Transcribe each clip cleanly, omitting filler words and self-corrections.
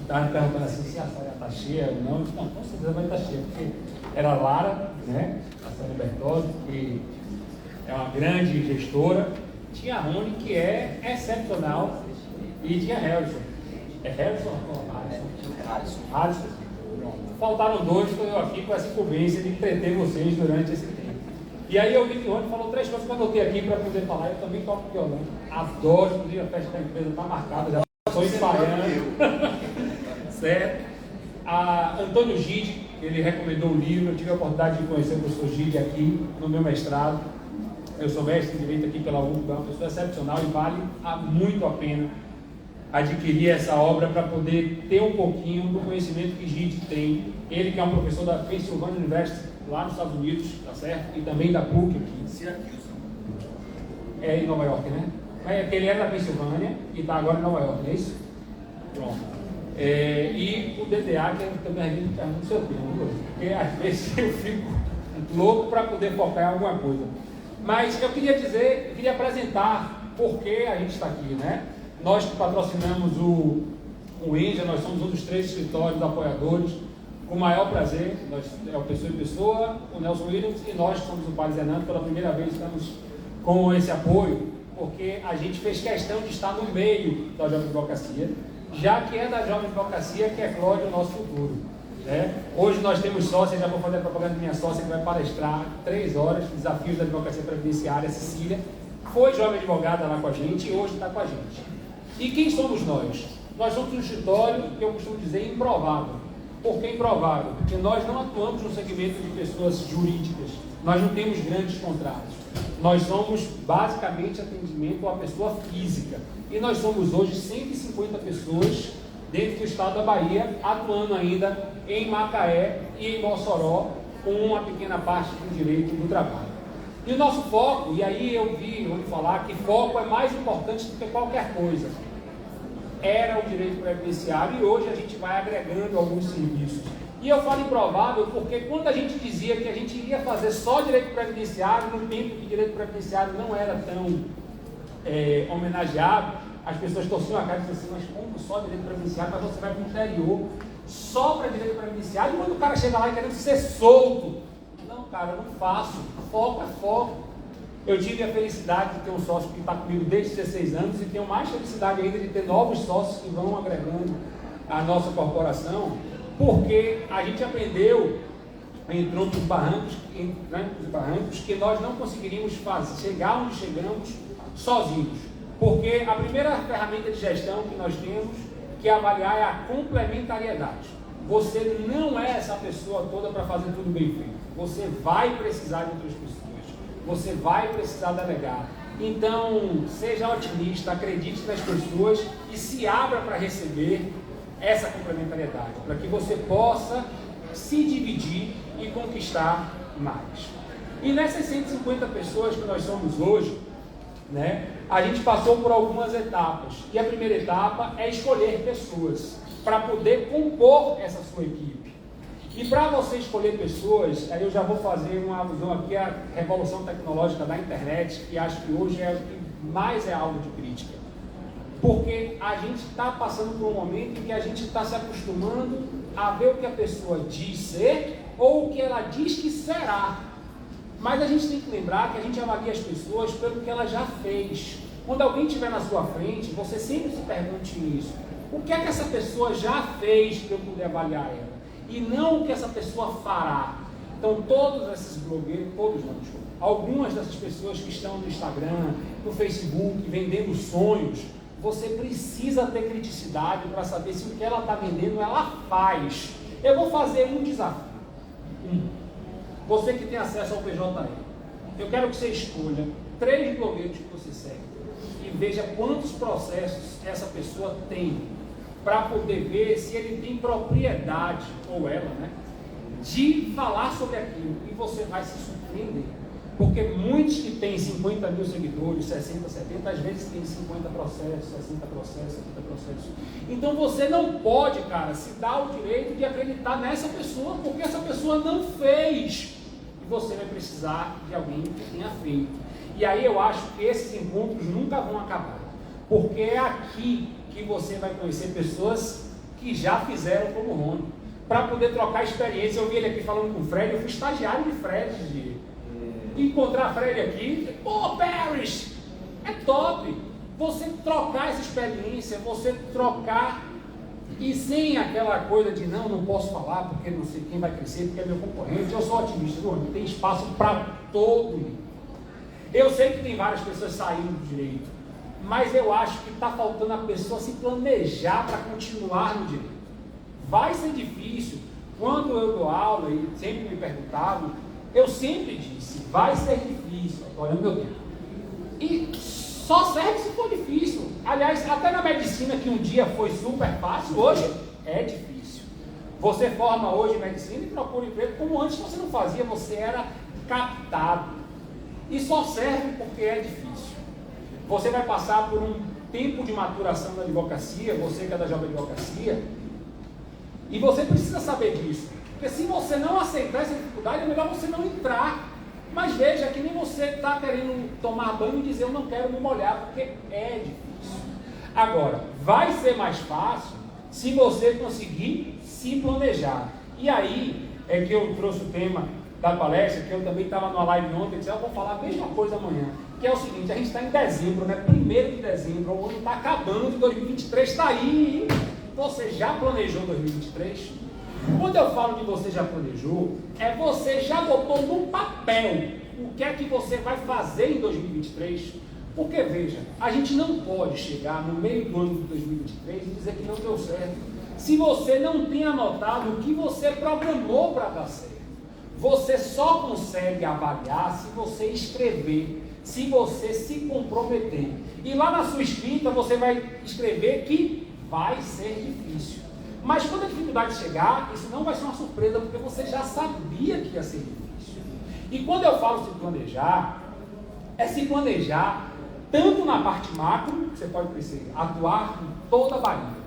estava me perguntando assim, se a saia está cheia ou não. Não, com certeza vai estar cheia, porque era a Lara, né? A Sônia Bertozzi, que é uma grande gestora. Tinha a Rony, que é excepcional, e tinha Harrison. É Harrison ou Harrison? Harrison. Faltaram dois, estou eu aqui com essa incumbência de entreter vocês durante esse tempo. E aí eu vi que o Rony falou 3 coisas que eu anotei aqui para poder falar. Eu também toco violão. Adoro, inclusive a festa da empresa está marcada, já estou ensaiando. Certo? Antônio Gide, ele recomendou o livro. Eu tive a oportunidade de conhecer o professor Gide aqui no meu mestrado. Eu sou mestre em Direito aqui pela UFBA, é uma pessoa excepcional e vale muito a pena adquirir essa obra para poder ter um pouquinho do conhecimento que Gide tem. Ele que é um professor da Pennsylvania University, lá nos Estados Unidos, tá certo? E também da PUC aqui. É em Nova York, né? Ele era da Pensilvânia e está agora em Nova York, não é isso? Pronto. E o DTA, que eu também pergunto seu tempo, porque às vezes eu fico louco para poder focar em alguma coisa. Mas eu queria apresentar por que a gente está aqui, né? Nós que patrocinamos o Índia, nós somos um dos 3 escritórios apoiadores, com o maior prazer. Nós é o Pessoa e Pessoa, o Nelson Williams e nós somos o Pales Renato. Pela primeira vez estamos com esse apoio, porque a gente fez questão de estar no meio da Jovem Advocacia, já que é da Jovem Advocacia que eclode o nosso futuro. Hoje nós temos sócia, já vou fazer a propaganda da minha sócia, que vai palestrar 3 horas, Desafios da Advocacia Previdenciária, Cecília. Foi jovem advogada lá com a gente e hoje está com a gente. E quem somos nós? Nós somos um escritório que eu costumo dizer improvável. Por que improvável? Porque nós não atuamos no segmento de pessoas jurídicas, nós não temos grandes contratos. Nós somos basicamente atendimento à pessoa física. E nós somos hoje 150 pessoas dentro do estado da Bahia, atuando ainda em Macaé e em Mossoró, com uma pequena parte do direito do trabalho. E o nosso foco, e aí eu ouvi falar que foco é mais importante do que qualquer coisa, era o direito previdenciário, e hoje a gente vai agregando alguns serviços. E eu falo improvável porque quando a gente dizia que a gente iria fazer só direito previdenciário, no tempo que direito previdenciário não era tão homenageado, as pessoas torciam a cara e diziam assim, mas como só direito previdenciário, mas você vai para o interior só para direito previdenciário, e quando o cara chega lá e querendo ser solto, não, cara, eu não faço, foco é foco. Eu tive a felicidade de ter um sócio que está comigo desde 16 anos e tenho mais felicidade ainda de ter novos sócios que vão agregando a nossa corporação, porque a gente aprendeu, entrou nos barrancos, que nós não conseguiríamos chegar onde chegamos sozinhos. Porque a primeira ferramenta de gestão que nós temos que avaliar é a complementariedade. Você não é essa pessoa toda para fazer tudo bem feito. Você vai precisar de outras pessoas. Você vai precisar delegar. Então, seja otimista, acredite nas pessoas e se abra para receber essa complementariedade, para que você possa se dividir e conquistar mais. E nessas 150 pessoas que nós somos hoje, a gente passou por algumas etapas. E a primeira etapa é escolher pessoas para poder compor essa sua equipe. E para você escolher pessoas, aí eu já vou fazer uma alusão aqui à revolução tecnológica da internet, que acho que hoje é o que mais é alvo de crítica. Porque a gente está passando por um momento em que a gente está se acostumando a ver o que a pessoa diz ser ou o que ela diz que será. Mas a gente tem que lembrar que a gente avalia as pessoas pelo que ela já fez. Quando alguém estiver na sua frente, você sempre se pergunte isso. O que é que essa pessoa já fez para eu poder avaliar ela? E não o que essa pessoa fará. Então todos esses blogueiros, algumas dessas pessoas que estão no Instagram, no Facebook, vendendo sonhos, você precisa ter criticidade para saber se o que ela está vendendo, ela faz. Eu vou fazer um desafio. Você que tem acesso ao PJE, eu quero que você escolha 3 blogueiros que você segue e veja quantos processos essa pessoa tem, para poder ver se ele tem propriedade, ou ela, de falar sobre aquilo, e você vai se surpreender. Porque muitos que têm 50 mil seguidores, 60, 70, às vezes tem 50 processos, 60 processos, 70 processos. Então você não pode, cara, se dar o direito de acreditar nessa pessoa, porque essa pessoa não fez. E você vai precisar de alguém que tenha feito. E aí eu acho que esses encontros nunca vão acabar. Porque é aqui que você vai conhecer pessoas que já fizeram como Rony, para poder trocar experiência. Eu vi ele aqui falando com o Fred, eu fui estagiário de Fred, de encontrar Fred aqui, pô, Parrish, é top, você trocar essa experiência, você trocar, e sem aquela coisa de não posso falar, porque não sei quem vai crescer, porque é meu concorrente. Eu sou otimista, tem espaço para todo mundo. Eu sei que tem várias pessoas saindo do direito, mas eu acho que está faltando a pessoa se planejar para continuar no direito. Vai ser difícil. Quando eu dou aula, e sempre me perguntavam, eu sempre disse, vai ser difícil. Olha o meu tempo. E só serve se for difícil. Aliás, até na medicina, que um dia foi super fácil, hoje é difícil. Você forma hoje em medicina e procura emprego, como antes você não fazia, você era captado. E só serve porque é difícil. Você vai passar por um tempo de maturação da advocacia, você que é da Jovem Advocacia, e você precisa saber disso. Porque se você não aceitar essa dificuldade, é melhor você não entrar. Mas veja, que nem você está querendo tomar banho e dizer eu não quero me molhar, porque é difícil. Agora, vai ser mais fácil se você conseguir se planejar. E aí é que eu trouxe o tema da palestra, que eu também estava numa live ontem, e disse, eu vou falar a mesma coisa amanhã, que é o seguinte, a gente está em dezembro, né? 1º de dezembro, o ano está acabando, 2023 está aí. Você já planejou 2023? Quando eu falo de você já planejou, é você já botou no papel o que é que você vai fazer em 2023. Porque, veja, a gente não pode chegar no meio do ano de 2023 e dizer que não deu certo, se você não tem anotado o que você programou para dar certo. Você só consegue avaliar se você escrever, se você se comprometer. E lá na sua escrita você vai escrever que vai ser difícil. Mas quando a dificuldade chegar, isso não vai ser uma surpresa, porque você já sabia que ia ser difícil. E quando eu falo se planejar, é se planejar tanto na parte macro, que você pode perceber, atuar em toda a Bahia,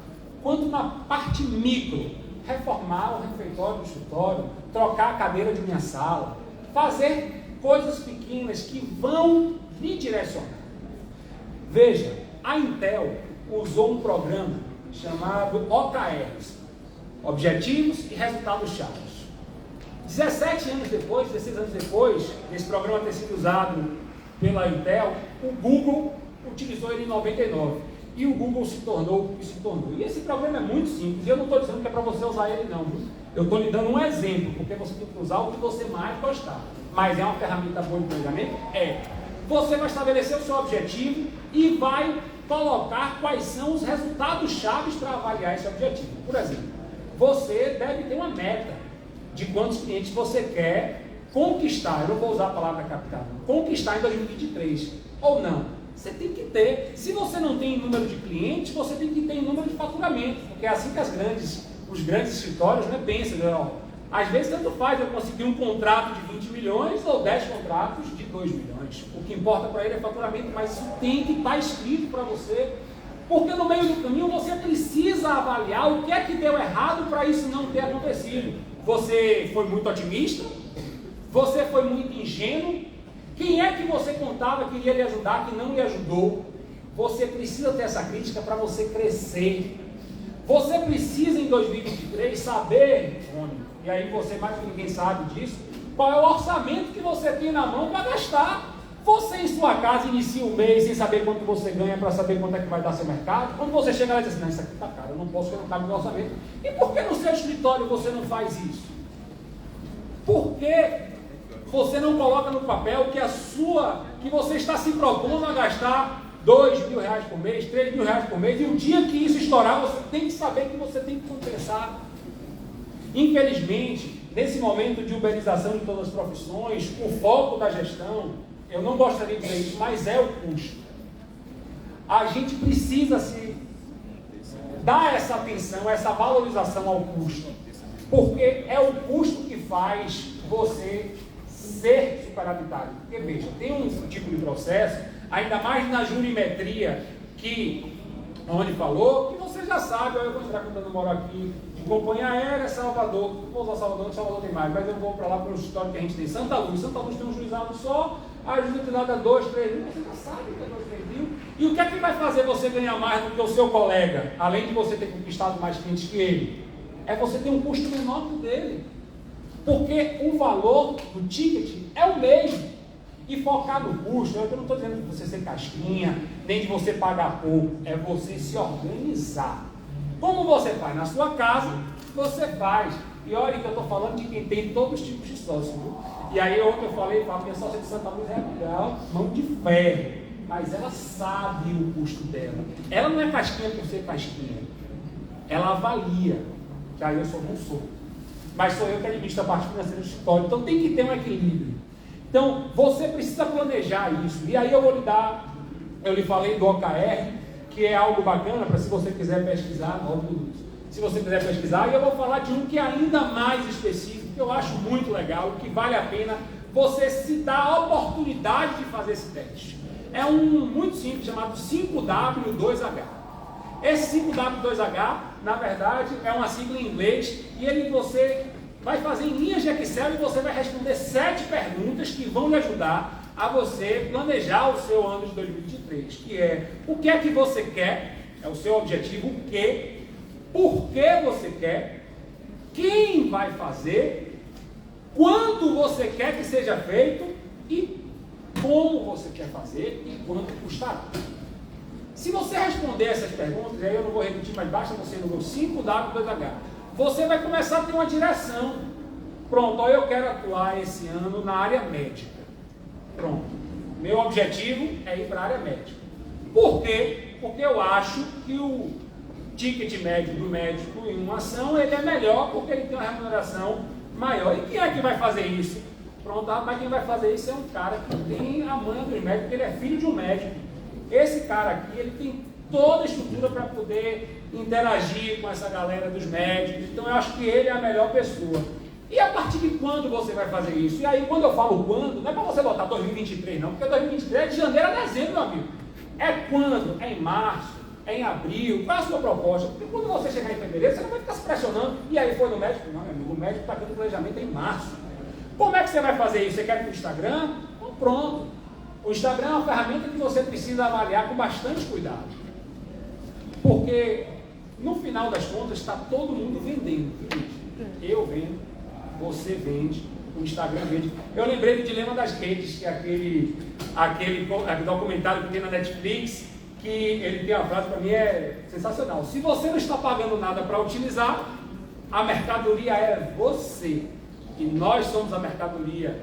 quanto na parte micro, reformar o refeitório do escritório, trocar a cadeira de minha sala, fazer coisas pequenas que vão me direcionar. Veja, a Intel usou um programa chamado OKRs, Objetivos e Resultados Chaves. 17 anos depois, 16 anos depois desse programa ter sido usado pela Intel, o Google utilizou ele em 99. E o Google se tornou o que se tornou. E esse programa é muito simples. E eu não estou dizendo que é para você usar ele não. Viu? Eu estou lhe dando um exemplo, porque você tem que usar o que você mais gostar. Mas é uma ferramenta boa de planejamento? É. Você vai estabelecer o seu objetivo e vai colocar quais são os resultados chaves para avaliar esse objetivo. Por exemplo, você deve ter uma meta de quantos clientes você quer conquistar. Eu não vou usar a palavra captar. Conquistar em 2023. Ou não. Você tem que ter. Se você não tem número de clientes, você tem que ter número de faturamento. Porque é assim que os grandes escritórios pensam. Às vezes tanto faz eu conseguir um contrato de 20 milhões ou 10 contratos de 2 milhões. O que importa para ele é faturamento, mas isso tem que estar escrito para você. Porque no meio do caminho você precisa avaliar o que é que deu errado para isso não ter acontecido. Você foi muito otimista? Você foi muito ingênuo? Quem é que você contava que iria lhe ajudar, que não lhe ajudou? Você precisa ter essa crítica para você crescer. Você precisa em 2023 saber, e aí você mais que ninguém sabe disso, qual é o orçamento que você tem na mão para gastar. Você em sua casa inicia o mês sem saber quanto você ganha para saber quanto é que vai dar seu mercado. Quando você chega lá e diz assim, não, isso aqui está caro, eu não posso, porque não cabe no orçamento. E por que no seu escritório você não faz isso? Por que você não coloca no papel que você está se propondo a gastar R$2.000 por mês, R$3.000 por mês, e o dia que isso estourar, você tem que saber que você tem que compensar. Infelizmente, nesse momento de uberização de todas as profissões, o foco da gestão, eu não gostaria de dizer isso, mas é o custo. A gente precisa se dar essa atenção, essa valorização ao custo, porque é o custo que faz você ser superavitário. Porque veja, tem um tipo de processo, ainda mais na jurimetria, que onde falou, que você já sabe, eu vou entrar quando eu moro aqui, de companhia aérea, Salvador, vou usar Salvador, Salvador tem mais, mas eu vou para lá pelo histórico que a gente tem, Santa Luz tem um juizado só, a juiz tem nada 2, 3 mil, você já sabe que é 2, 3 mil, E o que é que vai fazer você ganhar mais do que o seu colega, além de você ter conquistado mais clientes que ele? É você ter um custo menor que o dele. Porque o valor do ticket é o mesmo. E focar no custo, eu não estou dizendo de você ser casquinha, nem de você pagar pouco, é você se organizar. Como você faz na sua casa, você faz. E olha que eu estou falando de quem tem todos os tipos de sócio. Viu? E aí ontem eu falei, a minha sócia de Santa Luz é legal, mão de ferro. Mas ela sabe o custo dela. Ela não é casquinha por ser casquinha. Ela avalia. Que aí eu não sou. Mas sou eu que administro a parte financeira do escritório. Então tem que ter um equilíbrio. Então você precisa planejar isso. E aí eu lhe falei do OKR, que é algo bacana para se você quiser pesquisar, se você quiser pesquisar, e eu vou falar de um que é ainda mais específico, que eu acho muito legal, que vale a pena você se dar a oportunidade de fazer esse teste. É um muito simples, chamado 5W2H. Esse 5W2H, na verdade, é uma sigla em inglês, e você vai fazer em linhas de Excel e você vai responder 7 perguntas que vão lhe ajudar a você planejar o seu ano de 2023, que é o que é que você quer, é o seu objetivo, o que, por que você quer, quem vai fazer, quando você quer que seja feito e como você quer fazer e quanto custará. Se você responder essas perguntas, aí eu não vou repetir, mas basta você no meu 5W2H, você vai começar a ter uma direção. Pronto, eu quero atuar esse ano na área médica. Pronto. Meu objetivo é ir para a área médica. Por quê? Porque eu acho que o ticket médio do médico em uma ação, ele é melhor porque ele tem uma remuneração maior. E quem é que vai fazer isso? Pronto, mas quem vai fazer isso é um cara que tem a manha do médico, porque ele é filho de um médico. Esse cara aqui, ele tem toda a estrutura para poder interagir com essa galera dos médicos. Então eu acho que ele é a melhor pessoa. E a partir de quando você vai fazer isso? E aí quando eu falo quando, não é para você botar 2023 não, porque 2023 é de janeiro a dezembro, meu amigo. É quando? É em março, é em abril, qual é a sua proposta? Porque quando você chegar em fevereiro, você não vai ficar se pressionando. E aí foi no médico? Não, meu amigo, o médico está tendo planejamento em março. Como é que você vai fazer isso? Você quer ir para o Instagram? Então pronto. O Instagram é uma ferramenta que você precisa avaliar com bastante cuidado. Porque, no final das contas, está todo mundo vendendo. Eu vendo, você vende, o Instagram vende. Eu lembrei do Dilema das Redes, que é aquele documentário que tem na Netflix, que ele tem uma frase, para mim, é sensacional. Se você não está pagando nada para utilizar, a mercadoria é você. E nós somos a mercadoria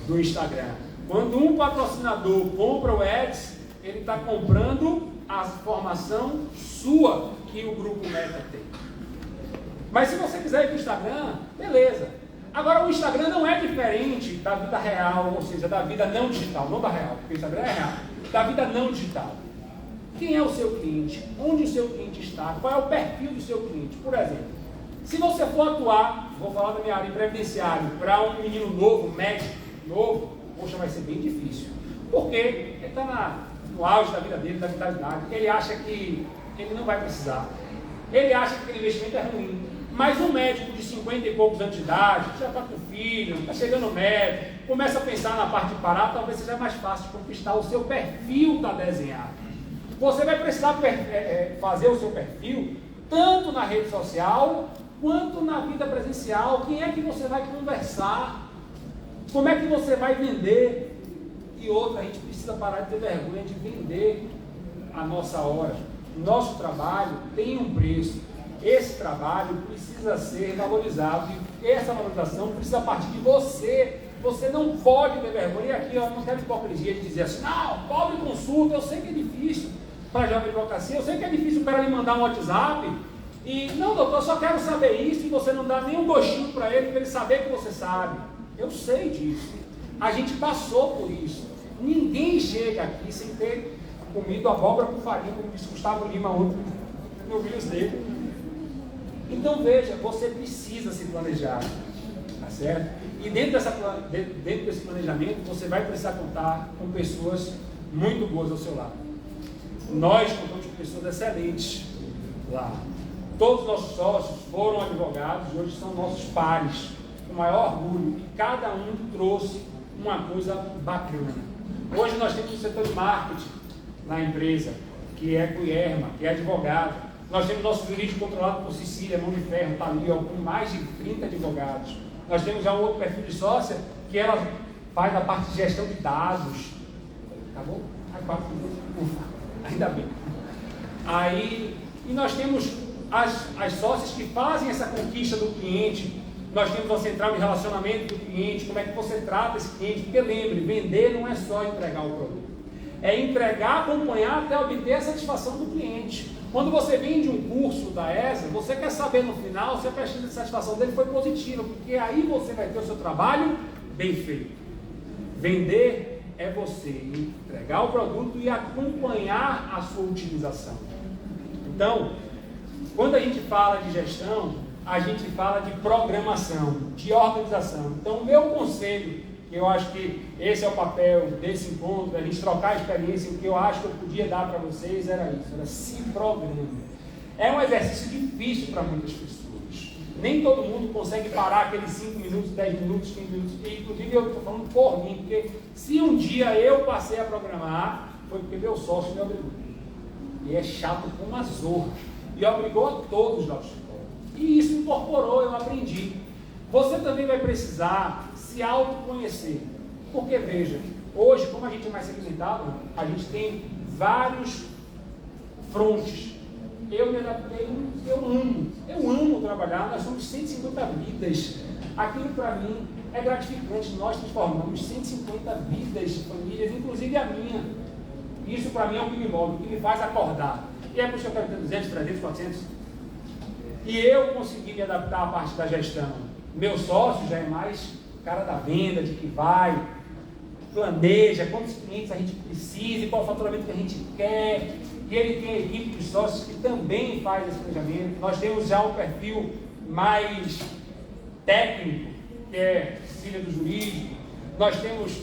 do Instagram. Quando um patrocinador compra o Ads, ele está comprando a formação sua que o Grupo Meta tem. Mas se você quiser ir para o Instagram, beleza. Agora o Instagram não é diferente da vida real, ou seja, da vida não digital, não da real, porque o Instagram é real, da vida não digital. Quem é o seu cliente? Onde o seu cliente está? Qual é o perfil do seu cliente? Por exemplo, se você for atuar, vou falar da minha área, em previdenciário, para um menino novo, médico novo, poxa, vai ser bem difícil. Porque ele está no auge da vida dele, da vitalidade, ele acha que ele não vai precisar. Ele acha que aquele investimento é ruim. Mas um médico de 50 e poucos anos de idade, que já está com filho, está chegando no médico, começa a pensar na parte de parar, talvez seja mais fácil de conquistar. O seu perfil está desenhado. Você vai precisar fazer o seu perfil tanto na rede social quanto na vida presencial. Quem é que você vai conversar? Como é que você vai vender? E outra, a gente precisa parar de ter vergonha de vender a nossa hora. Nosso trabalho tem um preço. Esse trabalho precisa ser valorizado. E essa valorização precisa partir de você. Você não pode ter vergonha. E aqui eu não quero hipocrisia de dizer assim, não, pobre consulta, eu sei que é difícil para a jovem advocacia, eu sei que é difícil o cara lhe mandar um WhatsApp. E, não, doutor, eu só quero saber isso, e você não dá nenhum gostinho para ele saber que você sabe. Eu sei disso. A gente passou por isso. Ninguém chega aqui sem ter comido abóbora com farinha, como disse Gustavo Lima ontem no Reels dele. Então veja, você precisa se planejar, tá certo? E dentro desse planejamento, você vai precisar contar com pessoas muito boas ao seu lado. Nós contamos com pessoas excelentes lá. Todos os nossos sócios foram advogados e hoje são nossos pares, com o maior orgulho. E cada um trouxe uma coisa bacana. Hoje nós temos o setor de marketing na empresa. que é Cuierma, que é advogado. Nós temos nosso jurídico controlado por Cecília, mão de ferro, está ali, ó, com mais de 30 advogados. Nós temos já um outro perfil de sócia, que ela faz a parte de gestão de dados. Acabou? Ufa, ainda bem. Aí, e nós temos as sócias que fazem essa conquista do cliente. Nós temos uma central de relacionamento do cliente, como é que você trata esse cliente. Porque lembre, vender não é só entregar o produto. É entregar, acompanhar até obter a satisfação do cliente. Quando você vende um curso da ESA, você quer saber no final se a pesquisa de satisfação dele foi positiva, porque aí você vai ter o seu trabalho bem feito. Vender é você entregar o produto e acompanhar a sua utilização. Então, quando a gente fala de gestão, a gente fala de programação, de organização. Então, o meu conselho, que eu acho que esse é o papel desse encontro, a gente trocar a experiência, o que eu acho que eu podia dar para vocês era isso, era se programar. É um exercício difícil para muitas pessoas. Nem todo mundo consegue parar aqueles 5 minutos, 10 minutos, 15 minutos. E, inclusive, eu estou falando por mim, porque se um dia eu passei a programar, foi porque meu sócio me obrigou. E é chato como uma zorra. E obrigou a todos nós. E isso incorporou, eu aprendi. Você também vai precisar se autoconhecer. Porque, veja, hoje, como a gente é mais segmentado, a gente tem vários frontes. Eu me adaptei, eu amo trabalhar, nós somos 150 vidas. Aquilo para mim é gratificante, nós transformamos 150 vidas de famílias, inclusive a minha. Isso para mim é o que me move, o que me faz acordar. E é por isso que eu quero ter 200, 300, 400. E eu consegui me adaptar à parte da gestão. Meu sócio já é mais cara da venda, de que vai, planeja quantos clientes a gente precisa e qual o faturamento que a gente quer. E ele tem a equipe de sócios que também faz esse planejamento. Nós temos já um perfil mais técnico, que é Cecília do jurídico. Nós temos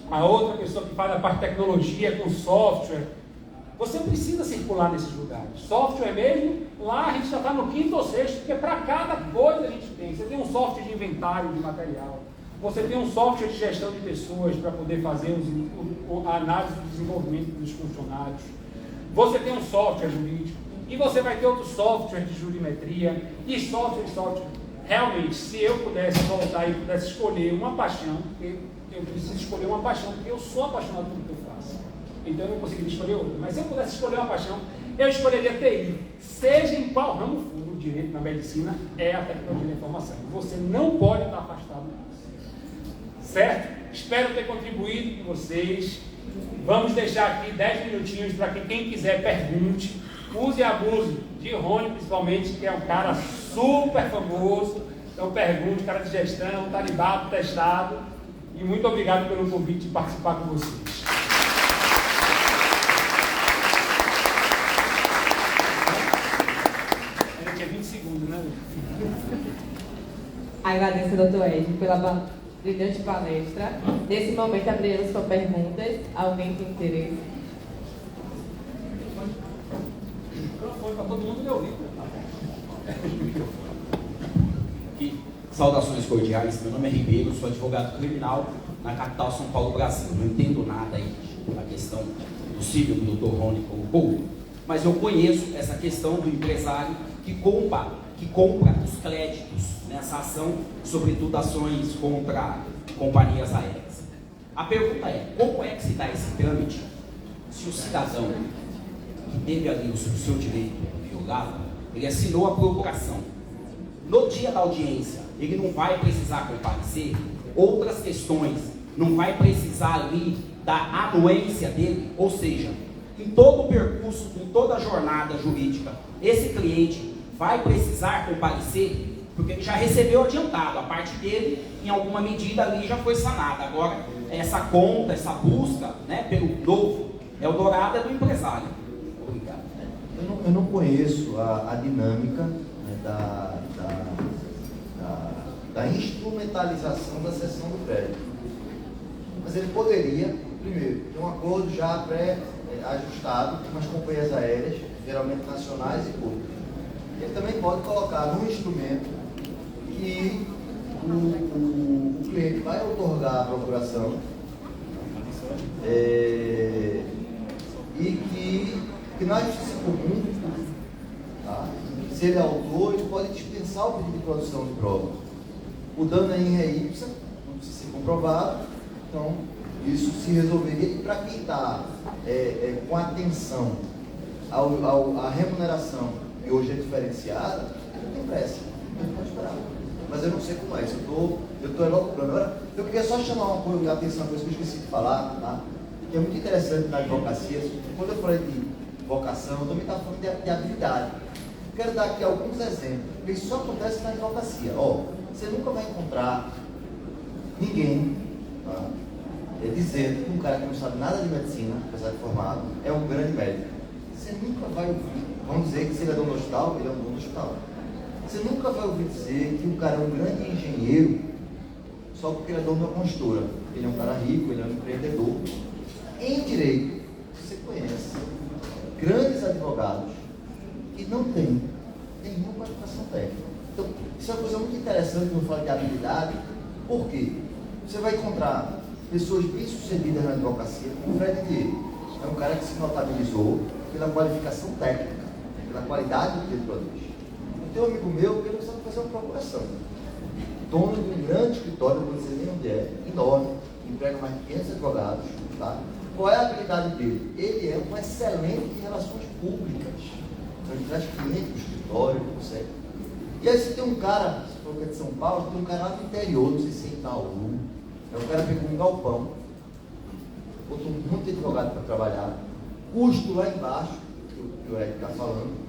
a outra pessoa que faz a parte de tecnologia com software. Você precisa circular nesses lugares. Software mesmo, lá a gente já está no 5º ou 6º, porque para cada coisa a gente tem. Você tem um software de inventário de material. Você tem um software de gestão de pessoas para poder fazer a análise do desenvolvimento dos funcionários. Você tem um software jurídico. E você vai ter outro software de jurimetria. E software. Realmente, se eu pudesse voltar e pudesse escolher uma paixão, porque eu preciso escolher uma paixão, porque eu sou apaixonado pelo que eu faço. Então eu não conseguiria escolher outra. Mas se eu pudesse escolher uma paixão, eu escolheria TI. Seja em qual ramo for, o direito, na medicina, é a tecnologia da informação. Você não pode estar afastado disso. Certo? Espero ter contribuído com vocês. Vamos deixar aqui 10 minutinhos para que quem quiser pergunte. Use e abuse de Rony, principalmente, que é um cara super famoso. Então pergunte, cara de gestão, talibado, testado. E muito obrigado pelo convite de participar com vocês. Tinha 20 segundos, né? Agradeço, doutor Ed, pela brilhante palestra. Nesse momento, abriremos para perguntas. Alguém tem interesse? Foi para todo mundo me ouvir. Saudações cordiais, meu nome é Ribeiro, sou advogado criminal na capital São Paulo, Brasil. Não entendo nada aí da questão do signo que o Dr. Rony colocou, mas eu conheço essa questão do empresário que compra os créditos nessa ação, sobretudo ações contra companhias aéreas. A pergunta é, como é que se dá esse trâmite se o cidadão que teve ali o seu direito violado, ele assinou a procuração? No dia da audiência, ele não vai precisar comparecer, outras questões, não vai precisar ali da anuência dele, ou seja, em todo o percurso, em toda a jornada jurídica, esse cliente vai precisar comparecer, porque ele já recebeu adiantado, a parte dele, em alguma medida ali já foi sanada. Agora, essa conta, essa busca, né, pelo novo Eldorado é do empresário. Obrigado. Eu não conheço a dinâmica, né, da instrumentalização da cessão do crédito. Mas ele poderia, primeiro, ter um acordo já pré-ajustado com as companhias aéreas, geralmente nacionais e públicas. Ele também pode colocar num instrumento que o cliente vai outorgar a procuração e que Porque na justiça comum, tá? Se ele é autor, ele pode dispensar o pedido de produção de prova. O dano é in re ipsa, não precisa ser comprovado, então isso se resolveria. E para quem está com atenção à remuneração, que hoje é diferenciada, não tem pressa, não pode esperar. Mas eu não sei como é isso, eu estou elaborando. Agora, eu queria só chamar a atenção uma coisa que eu esqueci de falar, tá? Que é muito interessante na advocacia. Quando eu falei de vocação, eu também estava falando de habilidade. Eu quero dar aqui alguns exemplos, porque isso só acontece na advocacia. Você nunca vai encontrar ninguém, tá, dizendo que um cara que não sabe nada de medicina, apesar de formado, é um grande médico. Você nunca vai ouvir, vamos dizer que se ele é dono do hospital, ele é um dono do hospital. Você nunca vai ouvir dizer que um cara é um grande engenheiro só porque ele é dono da construtora. Ele é um cara rico, ele é um empreendedor. Em direito, você conhece grandes advogados que não têm nenhuma qualificação técnica. Então, isso é uma coisa muito interessante quando eu falo de habilidade. Por quê? Você vai encontrar pessoas bem-sucedidas na advocacia, como o Fred Diego. É um cara que se notabilizou pela qualificação técnica, pela qualidade do que ele produz. Tem um amigo meu que ele precisava fazer uma procuração. Dono de um grande escritório, não vou dizer nem onde é, enorme, emprega mais de 500 advogados. Tá? Qual é a habilidade dele? Ele é um excelente em relações públicas. Então ele traz cliente para o escritório, ele consegue. E aí você tem um cara, se for que é de São Paulo, tem um cara lá do interior, não sei se é Itaú. É um cara que pegou um galpão, botou um monte de advogado para trabalhar, custo lá embaixo, que o Ed está falando.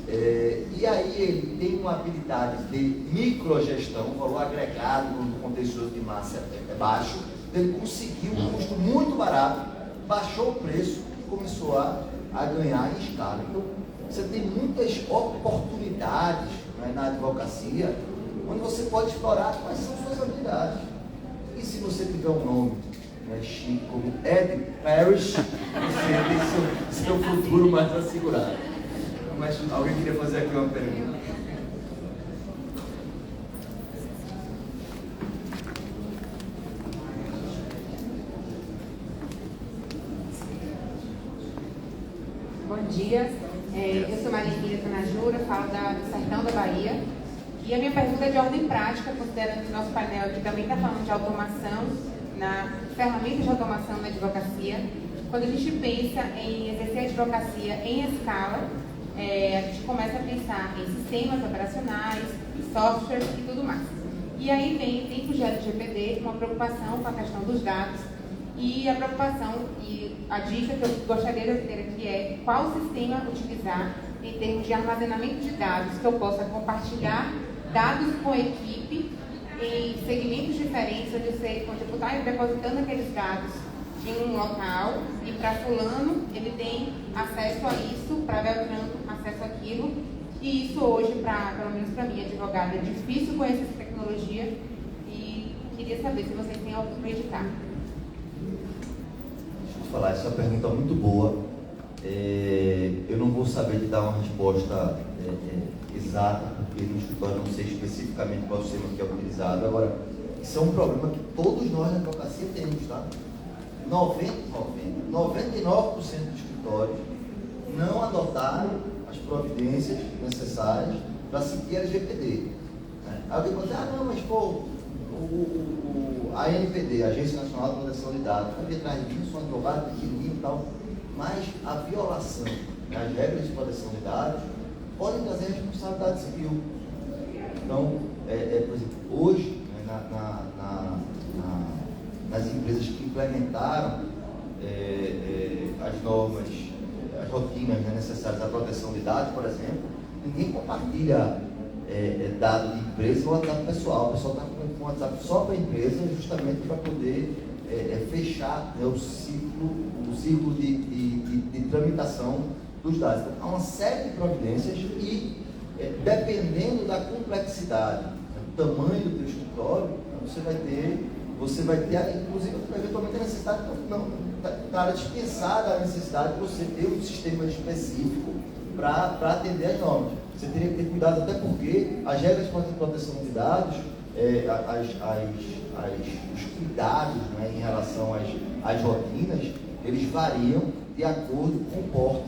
E aí ele tem uma habilidade de microgestão, valor agregado no contexto de massa é baixo, ele conseguiu um custo muito barato, baixou o preço e começou a ganhar em escala. Então, você tem muitas oportunidades, né, na advocacia, onde você pode explorar quais são suas habilidades. E se você tiver um nome, né, chique como Ed Parrish, você tem seu futuro mais assegurado. Mas alguém queria fazer aqui uma pergunta? Bom dia, eu sou Maria Emília Tanajura, falo do Sertão da Bahia. E a minha pergunta é de ordem prática, considerando que nosso painel aqui também está falando de automação, ferramentas de automação na advocacia. Quando a gente pensa em exercer a advocacia em escala, a gente começa a pensar em sistemas operacionais, softwares e tudo mais. E aí vem com o LGPD, uma preocupação com a questão dos dados e a preocupação e a dica que eu gostaria de ter aqui é qual sistema utilizar em termos de armazenamento de dados, que eu possa compartilhar dados com a equipe em segmentos diferentes, onde eu estar depositando aqueles dados em um local e para fulano ele tem acesso a isso, para Beltrano acesso àquilo, e isso hoje, pelo menos para mim, advogada, é difícil conhecer essa tecnologia e queria saber se vocês têm algo para indicar. Deixa eu te falar, essa é uma pergunta muito boa. Eu não vou saber te dar uma resposta exata, porque no escritório eu não sei especificamente qual sistema que é utilizado. Agora, isso é um problema que todos nós na advocacia temos, tá? 99% dos escritórios não adotaram as providências necessárias para seguir a LGPD. Né? Alguém pode dizer, não, mas pô, a ANPD, a Agência Nacional de Proteção de Dados, está atrás disso, um advogado pequenininho e tal, mas a violação das regras de proteção de dados pode trazer responsabilidade civil. Então, por exemplo, hoje, né, nas empresas que implementaram as normas, as rotinas, né, necessárias à proteção de dados, por exemplo, ninguém compartilha dado de empresa com WhatsApp pessoal. O pessoal está com WhatsApp só para a empresa, justamente para poder fechar, né, o ciclo de tramitação dos dados. Então, há uma série de providências e, dependendo da complexidade, do tamanho do teu escritório, você vai ter, inclusive, eventualmente, a necessidade, para dispensar a necessidade de você ter um sistema específico para atender as normas. Você teria que ter cuidado, até porque as regras de proteção de dados, os cuidados, né, em relação às rotinas, eles variam de acordo com o porte.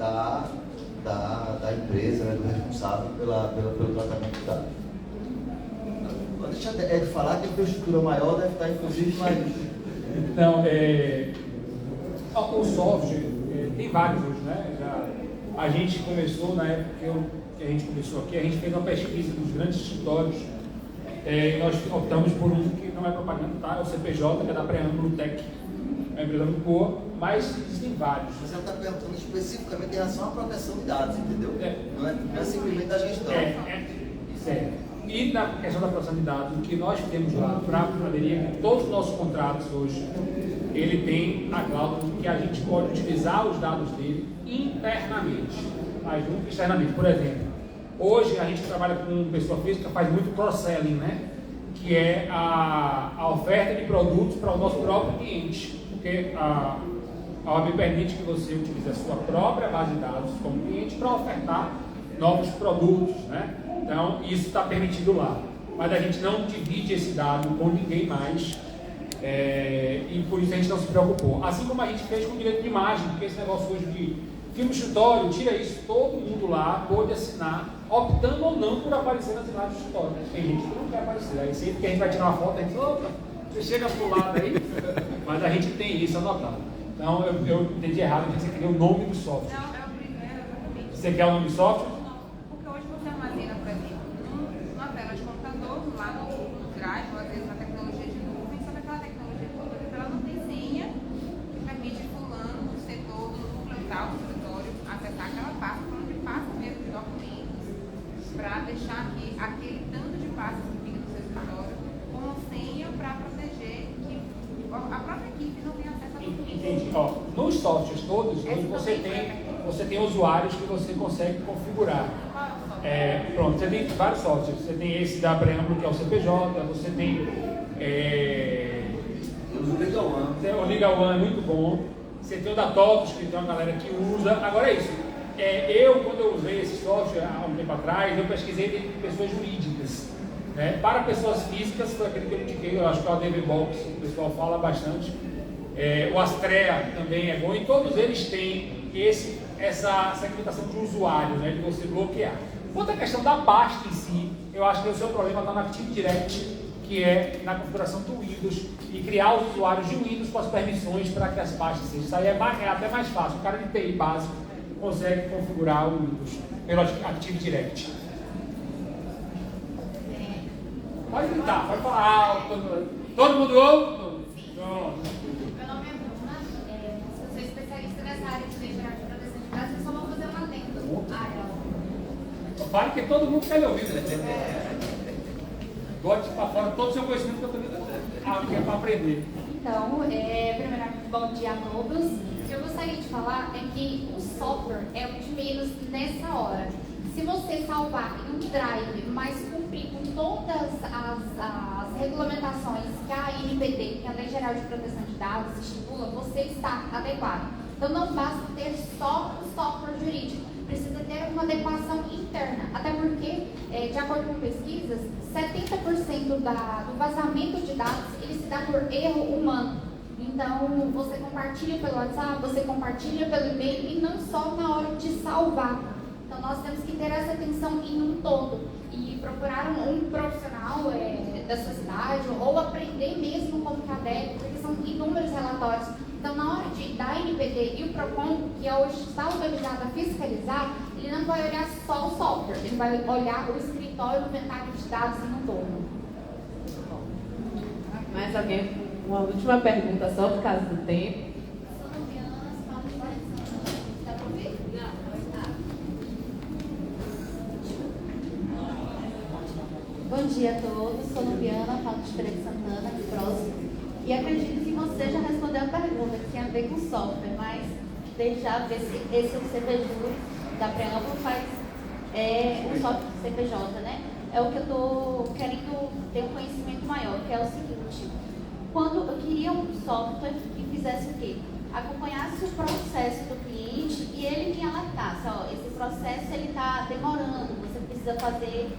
da empresa, né, do responsável pelo tratamento de dados. Deixa Ed falar que a infraestrutura maior deve estar, inclusive, mais... Então, o software, tem vários hoje, né? A gente começou, na época que a gente começou aqui, a gente fez uma pesquisa dos grandes escritórios, e nós optamos por um que não é propaganda, tá? É o CPJ, que é da Preâmbulo Tech, é uma empresa muito boa, mas existem vários. Você está perguntando especificamente em relação à proteção de dados, entendeu? Não é simplesmente a gestão. Certo. E na questão da proteção de dados, o que nós temos lá para a Preladoria, todos os nossos contratos hoje, ele tem a cláusula que a gente pode utilizar os dados dele internamente, mas nunca externamente. Por exemplo, hoje a gente trabalha com pessoa física, faz muito cross-selling, né? Que é a oferta de produtos para o nosso próprio cliente, porque a OAB permite que você utilize a sua própria base de dados como cliente para ofertar novos produtos, né? Então, isso está permitido lá. Mas a gente não divide esse dado com ninguém mais, e por isso a gente não se preocupou. Assim como a gente fez com o direito de imagem, porque esse negócio hoje de filme escritório, tira isso, todo mundo lá pode assinar, optando ou não por aparecer nas imagens do escritório. Tem gente que não quer aparecer. Aí sempre que a gente vai tirar uma foto, a gente diz, opa, você chega pro lado aí, mas a gente tem isso anotado. Então, eu entendi errado, a gente queria o nome do software. Não, é o primeiro, exatamente. Você quer o nome do software? Porque hoje você armazena, por exemplo, numa tela de computador, lá no Drive, ou às vezes na tecnologia de nuvem, só que aquela tecnologia de nuvem, ela não tem senha que permite fulano, do setor, do núcleo tal, do escritório, acessar aquela pasta, onde passa mesmo de documentos, para deixar aquele tanto de pastas que fica no seu escritório com senha para proteger que a própria equipe não tenha acesso a documentos. Entendi. Nos softwares todos, hoje você tem usuários que você consegue configurar. Pronto, você tem vários softwares. Você tem esse da Preâmbulo, que é o CPJ, você tem o Legal One é muito bom. Você tem o da TOTOS, que tem uma galera que usa. Agora é isso. Quando eu usei esse software há um tempo atrás, eu pesquisei de pessoas jurídicas. Para pessoas físicas, foi aquele que eu indiquei, eu acho que é o ADV Box, o pessoal fala bastante. O Astrea também é bom, e todos eles têm essa segmentação de usuário, né, de você bloquear. Quanto à questão da pasta em si, eu acho que o seu problema está na Active Directory, que é na configuração do Windows, e criar os usuários de Windows com as permissões para que as pastas sejam. Isso aí é até mais fácil. O cara de TI básico consegue configurar o Windows pelo Active Directory. Pode gritar, pode falar alto. Todo mundo ouve? Meu nome é Bruna, eu sou especialista nessa área de geral de proteção de dados, eu só vou fazer uma adendo. Fale que todo mundo quer me ouvir. Bote para fora todo o seu conhecimento que eu também é para aprender. Então, primeiramente, bom dia a todos. O que eu gostaria de falar é que o software é o de menos nessa hora. Se você salvar em um drive, mas cumprir com todas as regulamentações que a ANPD, que é a Lei Geral de Proteção de Dados, estipula, você está adequado. Então não basta ter só o software jurídico, precisa ter uma adequação interna. Até porque, de acordo com pesquisas, 70% do vazamento de dados ele se dá por erro humano. Então, você compartilha pelo WhatsApp, você compartilha pelo e-mail e não só na hora de salvar. Então, nós temos que ter essa atenção em um todo e procurar um profissional da sua cidade ou aprender mesmo como que adepto, porque são inúmeros relatórios. Então, na hora da NPD e o PROCON, que hoje está autorizado a fiscalizar, ele não vai olhar só o software, ele vai olhar o escritório, o inventário de dados em um todo. Mais alguém? Uma última pergunta, só por causa do tempo. Dá para ouvir? Bom dia a todos, sou Lubiana, falo de Feira de Santana, aqui próximo. E acredito que você já respondeu a pergunta que tem a ver com software, mas desde já ver se esse CPJ da Preâmbulo faz o software CPJ, né? É o que eu estou querendo ter um conhecimento maior, que é o seguinte: quando eu queria um software que fizesse o quê? Acompanhasse o processo do cliente e ele me alertasse, esse processo ele está demorando, você precisa fazer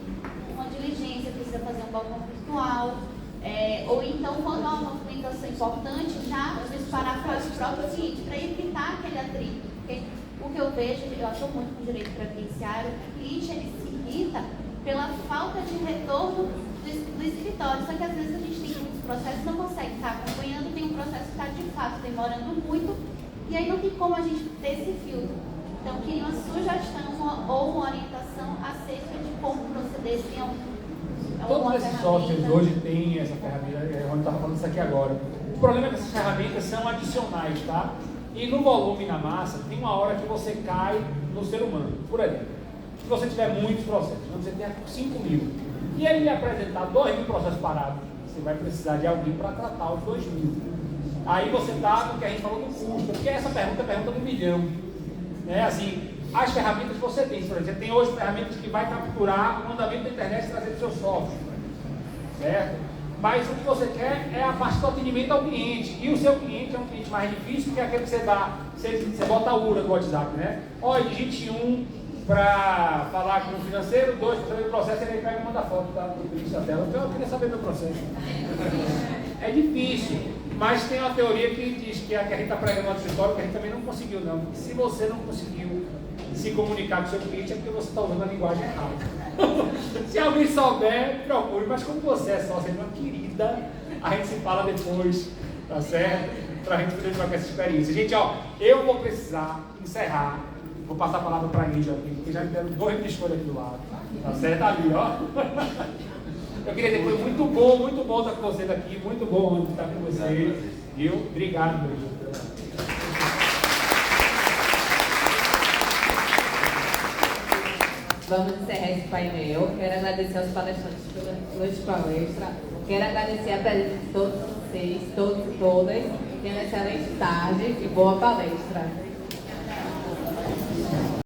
uma diligência, precisa fazer um balcão virtual, ou então quando há uma movimentação importante, já disparar para o próprio cliente, para evitar aquele atrito. Porque o que eu vejo, eu atuo muito com direito previdenciário, o cliente ele se irrita pela falta de retorno do escritório. Só que às vezes a gente tem muitos processos, não consegue estar acompanhando, tem um processo que está de fato demorando muito, e aí não tem como a gente ter esse filtro. Então, eu queria uma sugestão ou uma orientação acerca de como proceder se é Todos esses softwares hoje têm essa ferramenta, onde estava falando isso aqui agora. O problema é que essas ferramentas são adicionais, tá? E no volume, na massa, tem uma hora que você cai no ser humano, por aí. Se você tiver muitos processos, você tem 5.000, e ele lhe apresentar 2.000 processos parados, você vai precisar de alguém para tratar os 2.000. Aí você está no que a gente falou do custo, porque essa pergunta é a pergunta do milhão. Assim, as ferramentas que você tem, por exemplo, você tem hoje ferramentas que vai capturar o andamento da internet e trazer para o seu software, certo? Mas o que você quer é a parte do atendimento ao cliente, e o seu cliente é um cliente mais difícil, que é aquele que você dá, você bota a URA do WhatsApp, né? Olha, digite 1 para falar com o financeiro, 2 para saber o processo, ele pega e manda foto do cliente da tela. Então eu queria saber do processo. É difícil. Mas tem uma teoria que diz que a gente está pregando no escritório, que a gente também não conseguiu, não. Se você não conseguiu se comunicar com o seu cliente, é porque você está usando a linguagem errada. Se alguém souber, procure. Mas como você é só sendo uma querida, a gente se fala depois, tá certo? Para a gente poder trocar essa experiência. Gente, ó, eu vou precisar encerrar. Vou passar a palavra para a Índia aqui, porque já me deram 2 de escolha aqui do lado. Tá certo? Ali, ó. Eu queria dizer que foi muito bom estar com vocês aqui, muito bom estar com vocês, viu? Obrigado, meu Deus. Vamos encerrar esse painel. Quero agradecer aos palestrantes pela noite palestra. Quero agradecer a presença de todos vocês, todos e todas. Tenham uma excelente tarde e boa palestra.